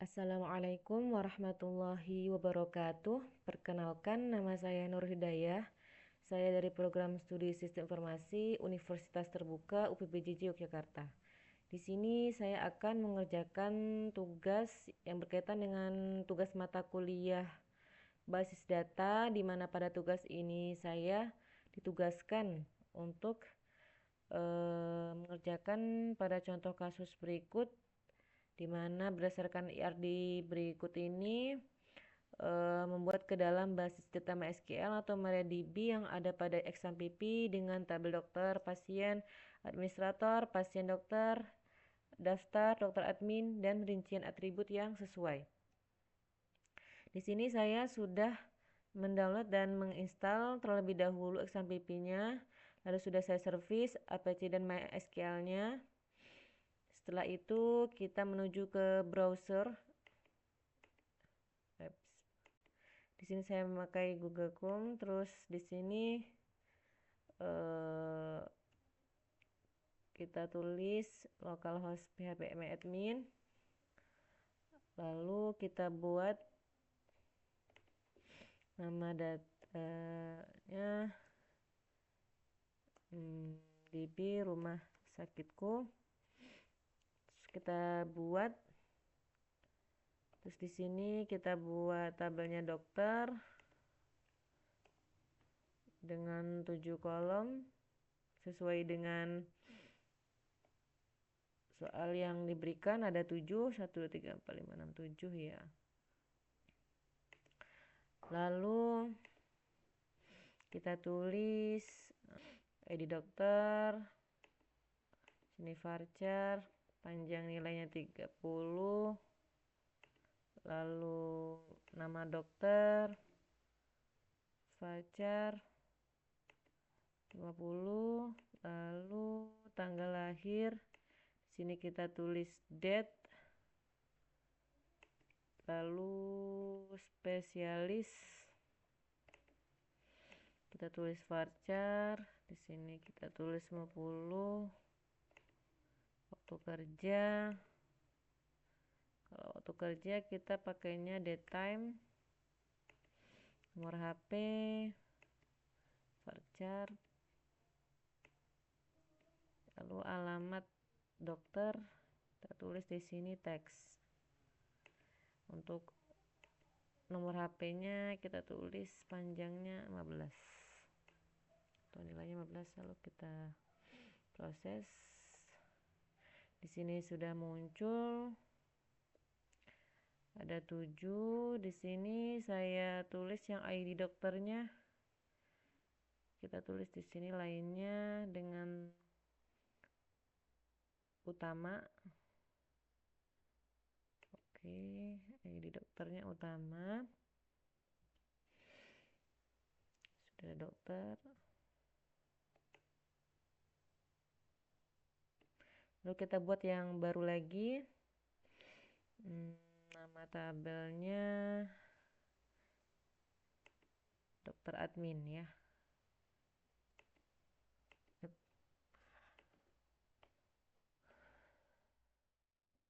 Assalamualaikum warahmatullahi wabarakatuh. Perkenalkan, nama saya Nur Hidayah. Saya dari program studi Sistem Informasi Universitas Terbuka UPBJJ Yogyakarta. Di sini saya akan mengerjakan tugas yang berkaitan dengan tugas mata kuliah basis data, di mana pada tugas ini saya ditugaskan untuk mengerjakan pada contoh kasus berikut, di mana berdasarkan IRD berikut ini membuat ke dalam basis data MySQL atau MariaDB yang ada pada exam PP dengan tabel dokter, pasien, administrator, pasien dokter, daftar, dokter admin, dan rincian atribut yang sesuai. Di sini saya sudah mendownload dan menginstal terlebih dahulu exam PP-nya, lalu sudah saya servis APC dan MySQL-nya. Setelah itu kita menuju ke browser. Di sini saya memakai Google Chrome, terus di sini kita tulis localhost php-admin, lalu kita buat nama datanya DB rumah sakitku, terus kita buat, terus di sini kita buat tabelnya dokter dengan 7 kolom sesuai dengan soal yang diberikan. Ada 7, 1, 2, 3, 4, 5, 6, 7 ya. Lalu kita tulis ID dokter, sini varchar, panjang nilainya 30, lalu nama dokter, varchar 50, lalu tanggal lahir, sini kita tulis date, lalu spesialis kita tulis varchar, di sini kita tulis 50, waktu kerja. Kalau waktu kerja kita pakainya daytime, nomor HP, varchar, lalu alamat dokter kita tulis di sini teks. Untuk nomor HP-nya kita tulis panjangnya 15 atau nilainya 15, lalu kita proses. Di sini sudah muncul ada 7. Di sini saya tulis yang ID dokternya, kita tulis di sini lainnya dengan utama. Oke, ID dokternya utama, sudah dokter. Lalu kita buat yang baru lagi, nama tabelnya dokter admin ya.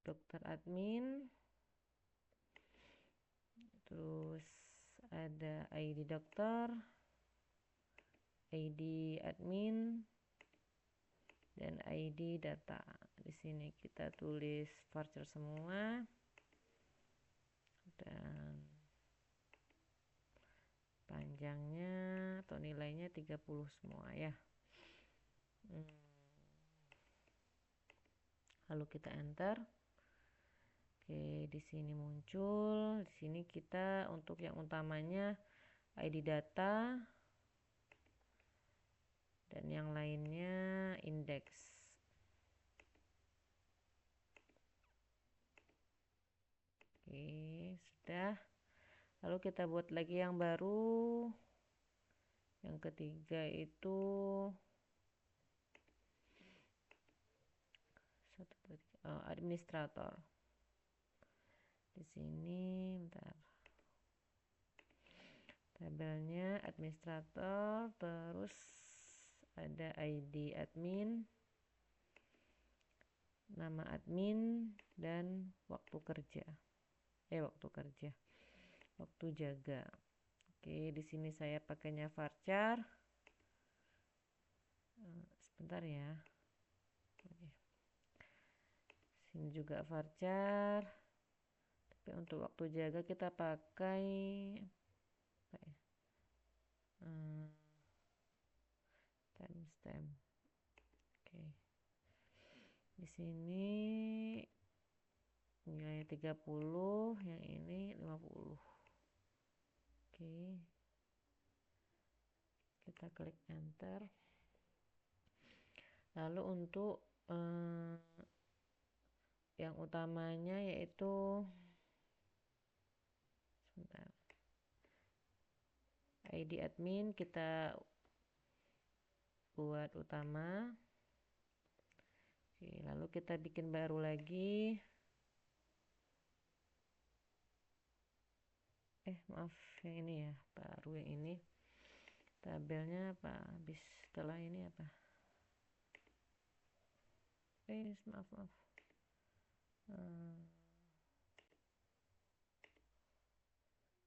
Dokter admin, terus ada ID dokter, ID admin, dan ID data. Di sini kita tulis varchar semua dan panjangnya atau nilainya 30 semua ya. Lalu kita enter. Oke, di sini muncul. Di sini kita untuk yang utamanya ID data dan yang lainnya indeks. Oke, sudah. Lalu kita buat lagi yang baru. Yang ketiga itu administrator. Di sini bentar. Tabelnya administrator, terus ada ID admin, nama admin, dan waktu kerja. waktu kerja, waktu jaga. Oke, di sini saya pakainya varchar. Sebentar ya. Oke. Sini juga varchar. Tapi untuk waktu jaga kita pakai apa ya? Timestamp. Oke. Di sini nilai 30, yang ini 50. Oke. Kita klik enter. Lalu untuk yang utamanya yaitu sebentar, ID admin kita buat utama. Oke, lalu kita bikin baru lagi. Maaf, yang ini ya, baru yang ini. Tabelnya apa? Habis setelah ini apa? Maaf.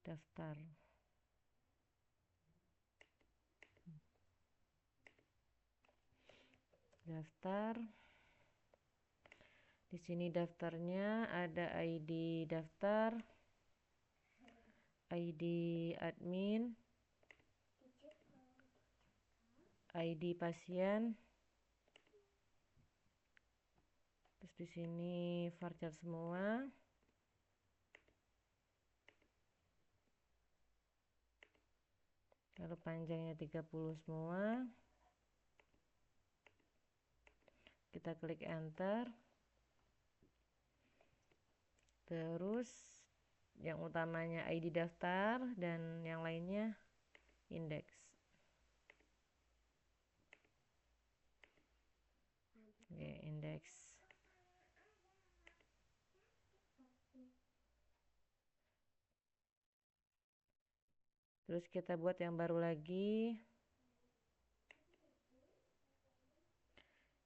Daftar. Di sini daftarnya ada ID daftar, ID admin, ID pasien. Terus di sini varchar semua. Lalu panjangnya 30 semua. Kita klik enter. Terus yang utamanya ID daftar dan yang lainnya indeks. Oke, indeks. Terus kita buat yang baru lagi.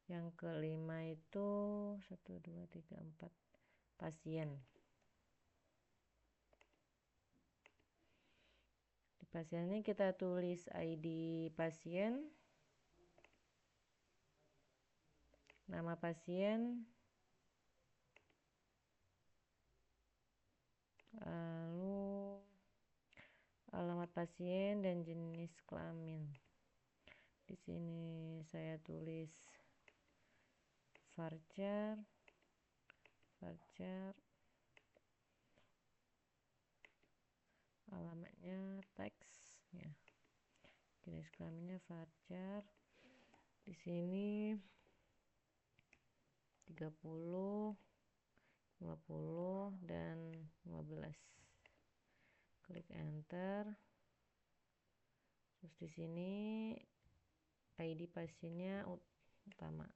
Yang kelima itu 1, 2, 3, 4 pasien. Di pasien ini kita tulis ID pasien, nama pasien, lalu alamat pasien dan jenis kelamin. Di sini saya tulis varchar, alamatnya teks ya. Jenis kelaminnya varchar. Di sini 30, 50 dan 15. Klik enter. Terus di sini ID pasiennya utama.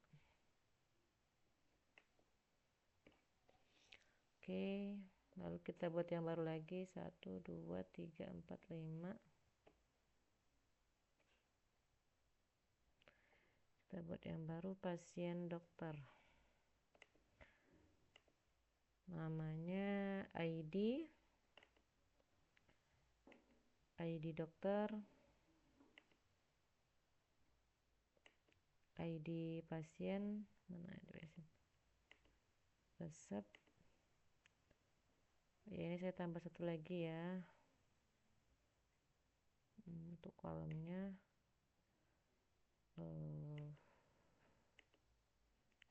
Oke, lalu kita buat yang baru lagi. 1, 2, 3, 4, 5. Kita buat yang baru pasien dokter. Namanya ID dokter, ID pasien, mana ada resep. Ya, ini saya tambah satu lagi ya. Untuk kolomnya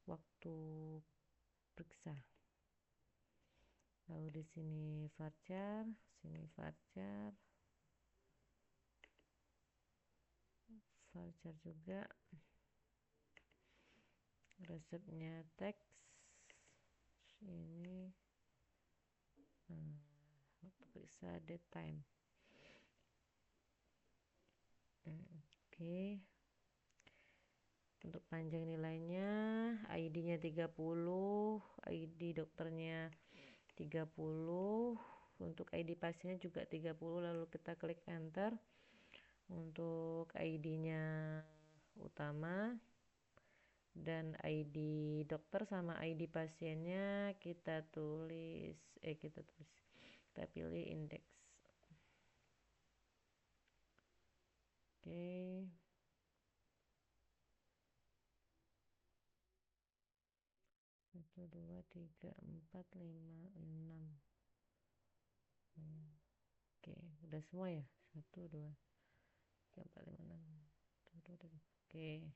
waktu periksa. Lalu di sini varchar, sini varchar juga. Resepnya teks. Ini waktu periksa date time. Oke. Untuk panjang nilainya, ID-nya 30, ID dokternya 30, untuk ID pasiennya juga 30. Lalu kita klik enter. Untuk ID-nya utama dan ID dokter sama ID pasiennya kita tulis kita pilih indeks. Oke. 1, 2, 3, 4, 5, 6. Oke, udah semua ya? 1, 2, 3, 4, 5, 6. 1, 2, 3. Oke.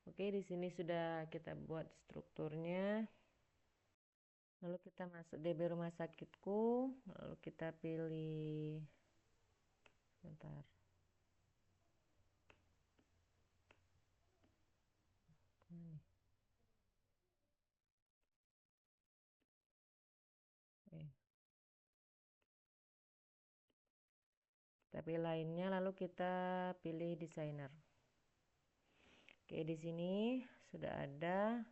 Oke, di sini sudah kita buat strukturnya. Lalu kita masuk DB rumah sakitku, lalu kita pilih, sebentar. Tapi lainnya lalu kita pilih desainer. Oke, di sini sudah ada.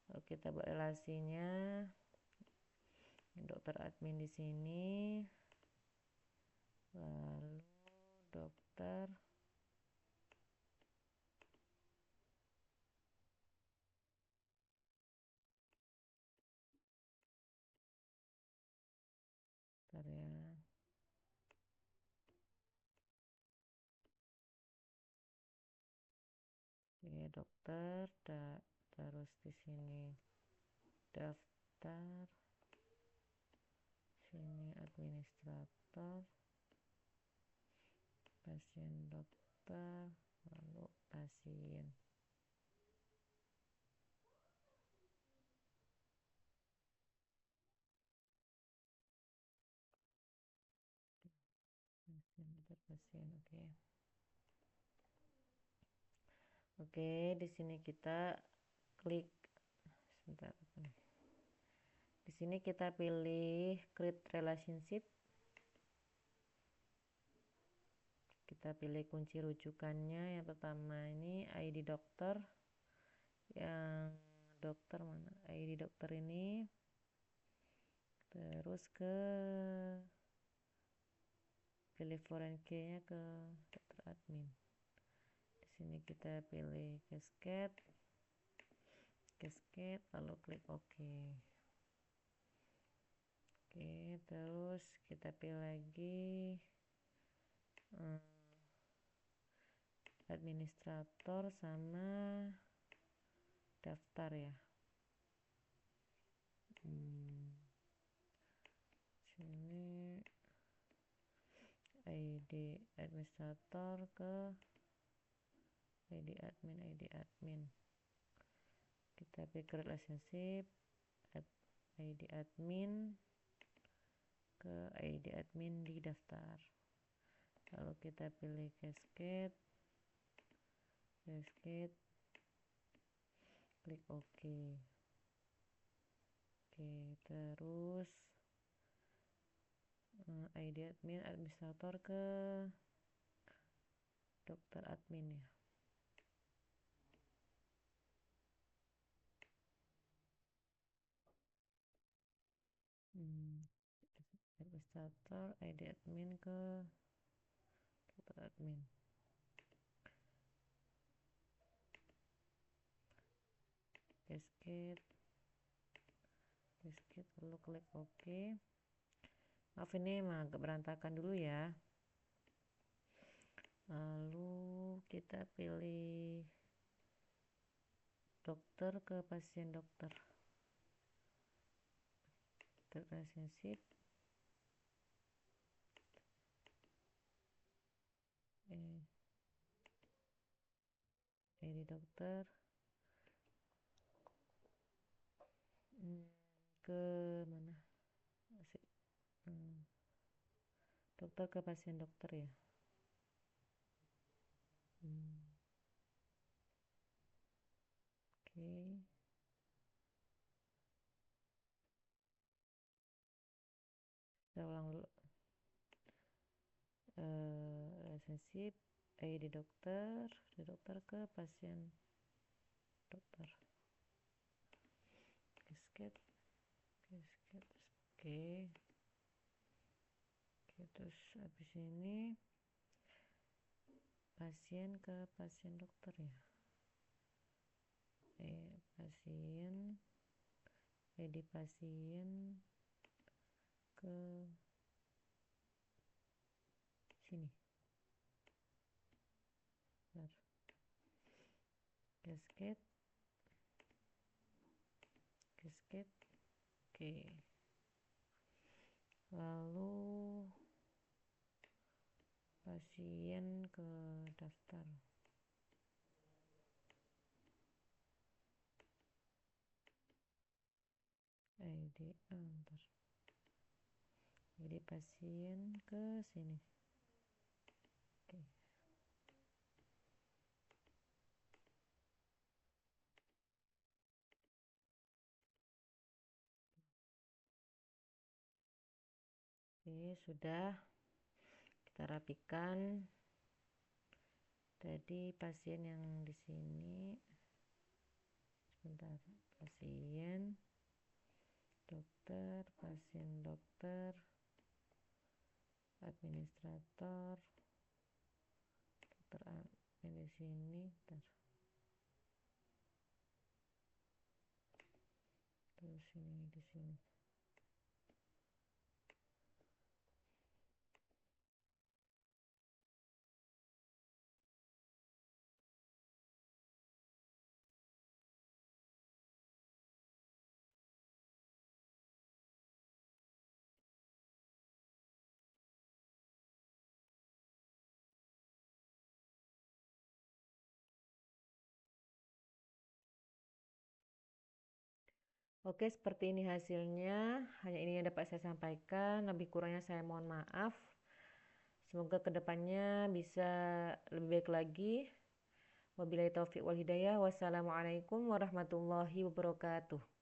Lalu kita buat relasinya. Dokter admin di sini. Lalu dokter ya. Oke, dokter terus di sini daftar, sini administrator, pasien dokter, lalu pasien. Pasien, oke. Oke, di sini kita klik, sebentar. Di sini kita pilih create relationship. Kita pilih kunci rujukannya. Yang pertama ini ID dokter. Yang dokter mana? ID dokter ini. Terus ke pilih foreign key-nya ke dokter admin. Di sini kita pilih cascade, lalu klik OK. Oke, terus kita pilih lagi administrator sama daftar ya. Sini ID administrator ke ID admin. Kita pilih relationship ID admin ke ID admin di daftar. Lalu kita pilih cascade, klik OK. Oke, terus ID admin administrator ke dokter admin ya. Administrator ID admin ke dokter admin. Cascade, lalu klik OK. Maaf ini agak berantakan dulu ya. Lalu kita pilih dokter ke pasien dokter. Relationship ID dokter ke mana? Dokter ke pasien dokter ya. Oke. Kita ulang dulu. Relationship ID dokter ke pasien dokter. Cascade. Oke. Terus habis ini pasien ke pasien dokter ya. Pasien ID pasien ke sini. Bentar. Cascade. Oke. Lalu pasien ke daftar. Bentar. Jadi pasien ke sini. Oke. Oke, sudah kita rapikan. Tadi pasien yang di sini, sebentar, pasien dokter, pasien dokter, administrator, dokter admin di sini, bentar. Terus ini di sini. Oke, seperti ini hasilnya. Hanya ini yang dapat saya sampaikan. Lebih kurangnya saya mohon maaf. Semoga kedepannya bisa lebih baik lagi. Wabillahi taufiq wal hidayah. Wassalamualaikum warahmatullahi wabarakatuh.